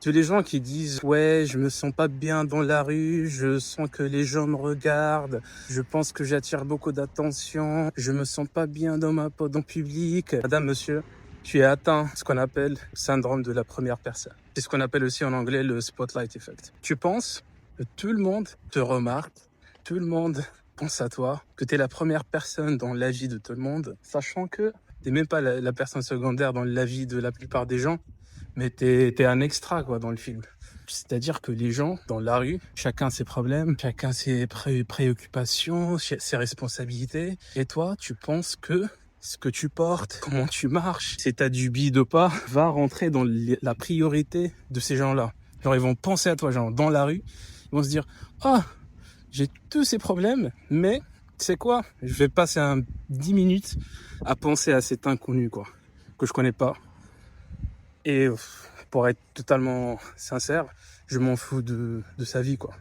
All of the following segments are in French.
Tu les gens qui disent: «Ouais, je me sens pas bien dans la rue, je sens que les gens me regardent, je pense que j'attire beaucoup d'attention, je me sens pas bien dans ma peau dans le public». Madame, monsieur, tu es atteint de ce qu'on appelle syndrome de la première personne. C'est ce qu'on appelle aussi en anglais le spotlight effect. Tu penses que tout le monde te remarque, tout le monde pense à toi, que tu es la première personne dans la vie de tout le monde, sachant que tu même pas la personne secondaire dans la vie de la plupart des gens, mais t'es un extra quoi dans le film. C'est-à-dire que les gens dans la rue, chacun ses problèmes, chacun ses préoccupations, ses responsabilités. Et toi, tu penses que ce que tu portes, comment tu marches, si t'as du bide ou pas, va rentrer dans la priorité de ces gens-là. Genre ils vont penser à toi, genre dans la rue, ils vont se dire ah, j'ai tous ces problèmes, mais tu sais quoi, je vais passer 10 minutes à penser à cet inconnu quoi, que je connais pas. Et pour être totalement sincère, je m'en fous de sa vie, quoi.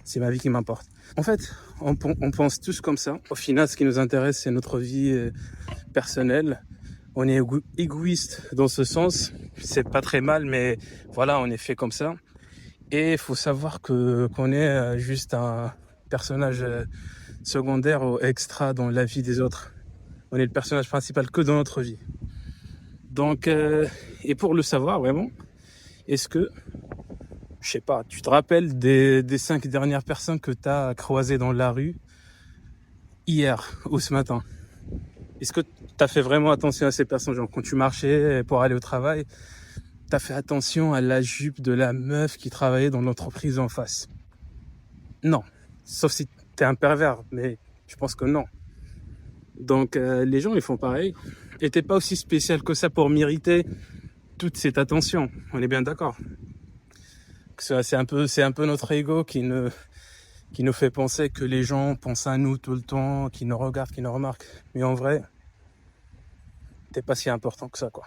C'est ma vie qui m'importe. En fait, on pense tous comme ça. Au final, ce qui nous intéresse, c'est notre vie personnelle. On est égoïste dans ce sens. C'est pas très mal, mais voilà, on est fait comme ça. Et il faut savoir qu'on est juste un personnage secondaire ou extra dans la vie des autres. On est le personnage principal que dans notre vie. Donc, et pour le savoir vraiment, est-ce que, je sais pas, tu te rappelles des 5 dernières personnes que tu as croisées dans la rue hier ou ce matin? Est-ce que tu as fait vraiment attention à ces personnes? Genre quand tu marchais pour aller au travail, tu as fait attention à la jupe de la meuf qui travaillait dans l'entreprise en face? Non. Sauf si tu es un pervers, mais je pense que non. Donc les gens ils font pareil. Et t'es pas aussi spécial que ça pour mériter toute cette attention. On est bien d'accord. C'est un peu notre ego qui nous fait penser que les gens pensent à nous tout le temps, qui nous regardent, qui nous remarquent. Mais en vrai, t'es pas si important que ça, quoi.